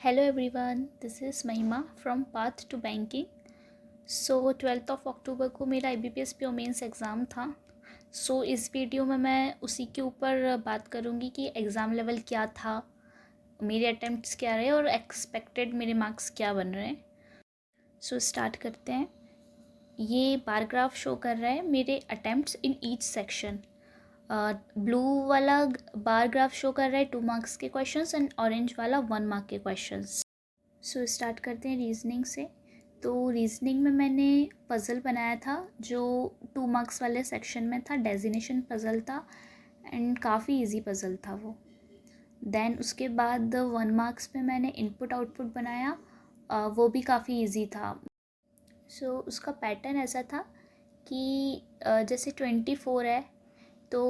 Hello everyone, this is Mahima from Path to Banking. सो 12 अक्टूबर को मेरा IBPS PO mains exam था. इस video में मैं उसी के ऊपर बात करूँगी कि एग्ज़ाम लेवल क्या था, मेरे अटैम्प्ट्स क्या रहे और एक्सपेक्टेड मेरे मार्क्स क्या बन रहे हैं. स्टार्ट करते हैं. ये बार ग्राफ शो कर रहा है मेरे attempts in each section. Blue वाला बार ग्राफ शो कर रहा है 2 मार्क्स के क्वेश्चंस एंड ऑरेंज वाला 1 मार्क के क्वेश्चंस. स्टार्ट करते हैं रीजनिंग से. तो रीजनिंग में मैंने पज़ल बनाया था जो 2 मार्क्स वाले सेक्शन में था. डेजिनेशन पज़ल था एंड काफ़ी इजी पज़ल था वो. देन उसके बाद 1 मार्क्स पे मैंने इनपुट आउटपुट बनाया. वो भी काफ़ी इजी था. उसका पैटर्न ऐसा था कि जैसे 24 है तो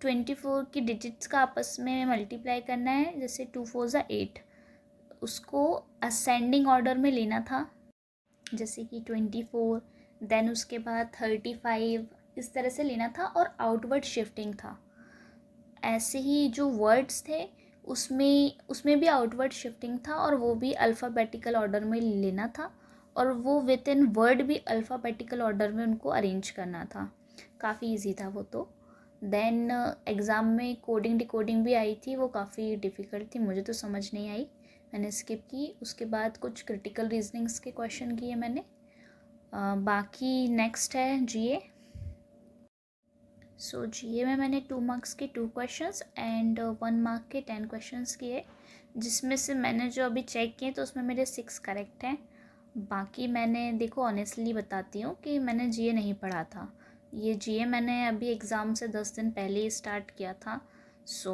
24 की डिजिट्स का आपस में मल्टीप्लाई करना है. जैसे 2 4 ज़ा 8, उसको असेंडिंग ऑर्डर में लेना था. जैसे कि 24, देन उसके बाद 35, इस तरह से लेना था और आउटवर्ड शिफ्टिंग था. ऐसे ही जो वर्ड्स थे उसमें भी आउटवर्ड शिफ्टिंग था और वो भी अल्फ़ाबेटिकल ऑर्डर में लेना था और वो विद इन वर्ड भी अल्फ़ाबेटिकल ऑर्डर में उनको अरेंज करना था. काफ़ी इजी था वो तो. देन एग्ज़ाम में कोडिंग डिकोडिंग भी आई थी, वो काफ़ी डिफ़िकल्ट थी, मुझे तो समझ नहीं आई, मैंने स्किप की. उसके बाद कुछ क्रिटिकल रीजनिंग्स के क्वेश्चन किए मैंने. बाकी नेक्स्ट है जीए. जीए में मैंने 2 मार्क्स के 2 क्वेश्चंस एंड 1 मार्क के 10 क्वेश्चंस किए, जिसमें से मैंने जो अभी चेक किए तो उसमें मेरे 6 करेक्ट हैं. बाकी मैंने देखो ऑनेस्टली बताती हूँ कि मैंने जीए नहीं पढ़ा था. ये जीए मैंने अभी एग्ज़ाम से 10 दिन पहले ही स्टार्ट किया था.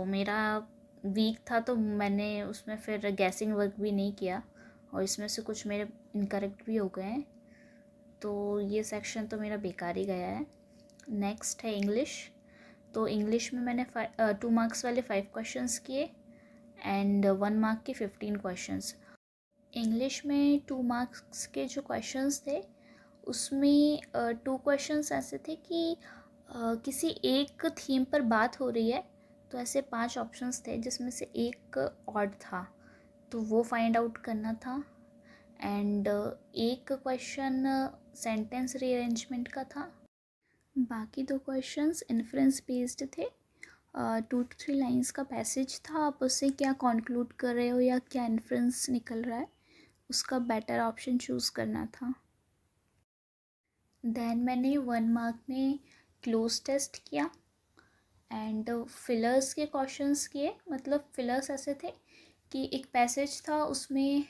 मेरा वीक था तो मैंने उसमें फिर गैसिंग वर्क भी नहीं किया और इसमें से कुछ मेरे इनकरेक्ट भी हो गए हैं. तो ये सेक्शन तो मेरा बेकार ही गया है. नेक्स्ट है इंग्लिश. तो इंग्लिश में मैंने 2 मार्क्स वाले 5 क्वेश्चंस किए एंड 1 मार्क के 15 क्वेश्चंस. इंग्लिश में 2 मार्क्स के जो क्वेश्चंस थे उसमें 2 क्वेश्चंस ऐसे थे कि किसी एक थीम पर बात हो रही है, तो ऐसे 5 ऑप्शंस थे जिसमें से एक ऑड था, तो वो फाइंड आउट करना था. एंड एक क्वेश्चन सेंटेंस रीअरेंजमेंट का था. बाकी 2 क्वेश्चंस इन्फ्रेंस बेस्ड थे. 2 to 3 लाइंस का पैसेज था, आप उससे क्या कंक्लूड कर रहे हो या क्या इन्फ्रेंस निकल रहा है, उसका बेटर ऑप्शन चूज़ करना था. देन मैंने 1 मार्क में क्लोज टेस्ट किया एंड फिलर्स के क्वेश्चंस किए. मतलब फिलर्स ऐसे थे कि एक पैसेज था, उसमें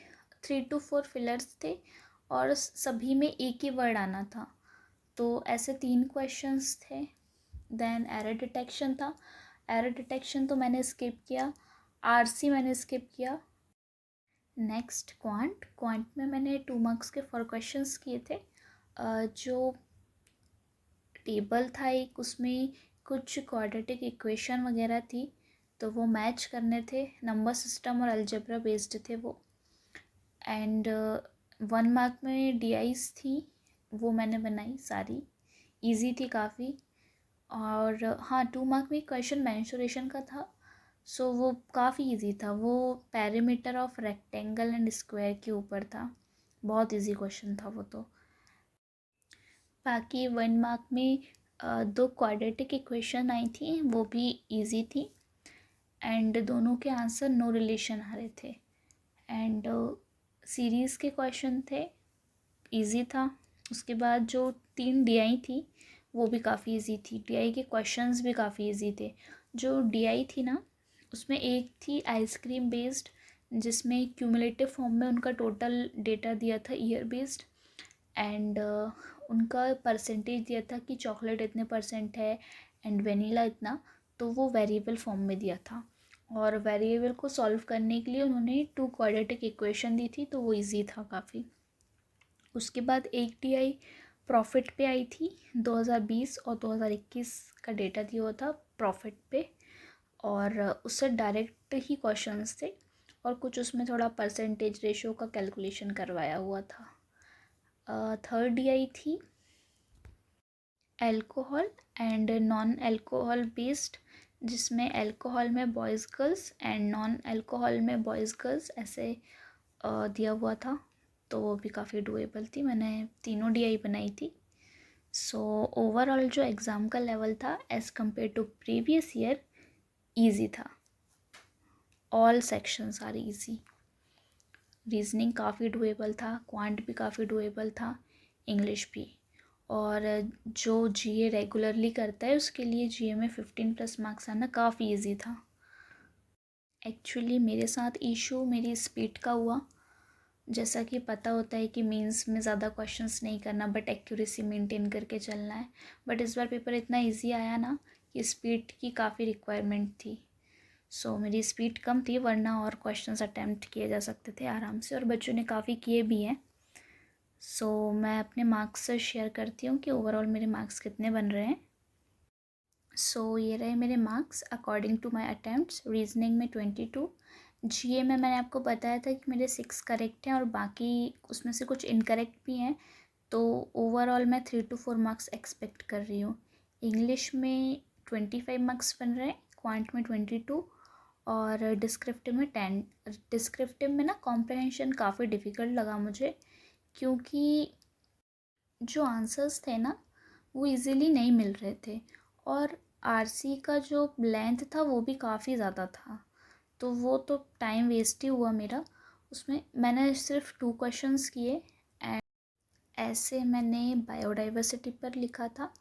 3 to 4 फिलर्स थे और सभी में एक ही वर्ड आना था. तो ऐसे 3 क्वेश्चंस थे. देन एरर डिटेक्शन था. एरर डिटेक्शन तो मैंने स्किप किया. आरसी मैंने स्किप किया. नेक्स्ट क्वांट में मैंने 2 मार्क्स के 4 क्वेश्चंस किए थे. जो टेबल था एक, उसमें कुछ क्वाड्रेटिक इक्वेशन वगैरह थी, तो वो मैच करने थे. नंबर सिस्टम और अलजेब्रा बेस्ड थे वो. एंड 1 मार्क में डीआईज थी, वो मैंने बनाई सारी. इजी थी काफ़ी. और हाँ, 2 मार्क में क्वेश्चन मेंसुरेशन का था, वो काफ़ी इजी था. वो perimeter of rectangle and square के ऊपर था. बहुत इजी क्वेश्चन था वो तो. बाकी 1 मार्क में 2 क्वाड्रेटिक इक्वेशन आई थी, वो भी इजी थी एंड दोनों के आंसर नो रिलेशन आ रहे थे. एंड सीरीज़ के क्वेश्चन थे, इजी था. उसके बाद जो 3 डीआई थी वो भी काफ़ी इजी थी. डीआई के क्वेश्चंस भी काफ़ी इजी थे. जो डीआई थी ना, उसमें एक थी आइसक्रीम बेस्ड, जिसमें क्यूमुलेटिव फॉर्म में उनका टोटल डेटा दिया था ईयर बेस्ड एंड उनका परसेंटेज दिया था कि चॉकलेट इतने परसेंट है एंड वेनीला इतना. तो वो वेरिएबल फॉर्म में दिया था और वेरिएबल को सॉल्व करने के लिए उन्होंने 2 क्वाड्रेटिक इक्वेशन दी थी, तो वो इजी था काफ़ी. उसके बाद एक टीआई प्रॉफिट पे आई थी. 2020 और 2021 का डेटा दिया हुआ था प्रॉफिट पे और उससे डायरेक्ट ही क्वेश्चंस थे और कुछ उसमें थोड़ा परसेंटेज रेशियो का कैलकुलेशन करवाया हुआ था. थर्ड डीआई थी alcohol and non alcohol based, जिसमें अल्कोहल में boys girls and non alcohol में बॉयज़ गर्ल्स ऐसे दिया हुआ था, तो वो भी काफ़ी डुएबल थी। मैंने तीनों DI बनाई थी। सो ओवरऑल जो एग्ज़ाम का लेवल था as compare to previous year easy था। All sections are easy. Reasoning काफ़ी डुएबल था, क्वांट भी काफ़ी डुएबल था, इंग्लिश भी। और जो GA रेगुलरली करता है उसके लिए GA में 15+ मार्क्स आना काफ़ी इजी था। एक्चुअली मेरे साथ इशू मेरी स्पीड का हुआ। जैसा कि पता होता है कि मेंस में ज़्यादा क्वेश्चंस नहीं करना, बट एक्यूरेसी मेंटेन करके चलना है। बट इस बार पेपर इतना इजी आया ना कि स्पीड की काफ़ी रिक्वायरमेंट थी। सो मेरी स्पीड कम थी, वरना और क्वेश्चंस अटैम्प्ट किए जा सकते थे आराम से, और बच्चों ने काफ़ी किए भी हैं। सो मैं अपने मार्क्स से शेयर करती हूँ कि ओवरऑल मेरे मार्क्स कितने बन रहे हैं। सो ये रहे मेरे marks according to my attempts. Reasoning में 22, GA में मैंने आपको बताया था कि मेरे 6 करेक्ट हैं और बाकी उसमें से कुछ इनकरेक्ट भी हैं, तो ओवरऑल मैं 3 to 4 मार्क्स एक्सपेक्ट कर रही हूँ। इंग्लिश में 25 मार्क्स बन रहे हैं, क्वांट में 22 और डिस्क्रिप्टिव में 10। डिस्क्रिप्टिव में ना कॉम्प्रहेंशन काफ़ी डिफ़िकल्ट लगा मुझे, क्योंकि जो आंसर्स थे ना वो इजीली नहीं मिल रहे थे, और RC का जो लेंथ था वो भी काफ़ी ज़्यादा था, तो वो तो टाइम वेस्ट ही हुआ मेरा। उसमें मैंने सिर्फ 2 क्वेश्चंस किए। एंड ऐसे मैंने बायोडाइवर्सिटी पर लिखा था।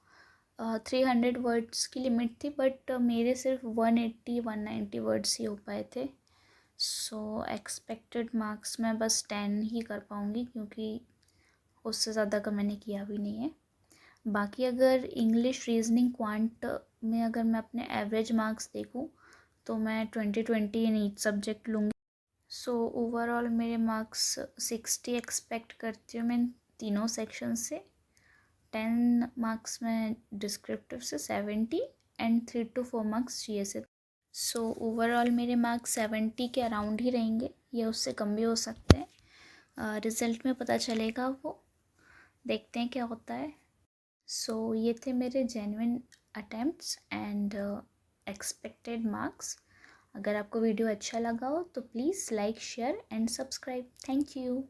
300 वर्ड्स की लिमिट थी, बट मेरे सिर्फ 180-190 वर्ड्स ही हो पाए थे। सो एक्सपेक्टेड मार्क्स मैं बस 10 ही कर पाऊँगी, क्योंकि उससे ज़्यादा का मैंने किया भी नहीं है। बाकी अगर इंग्लिश, रीजनिंग, क्वांट में अगर मैं अपने एवरेज मार्क्स देखूं तो मैं 20-20 इन ईच सब्जेक्ट लूँगी। सो ओवरऑल मेरे मार्क्स 60 एक्सपेक्ट करती हूँ मैं तीनों सेक्शन से। 10 मार्क्स में डिस्क्रिप्टिव से, 70 एंड 3 to 4 मार्क्स GA से। सो ओवरऑल मेरे मार्क्स 70 के अराउंड ही रहेंगे, या उससे कम भी हो सकते हैं। रिज़ल्ट में पता चलेगा, वो देखते हैं क्या होता है। सो ये थे मेरे genuine attempts and expected marks. अगर आपको वीडियो अच्छा लगा हो तो please like, share and subscribe. Thank you.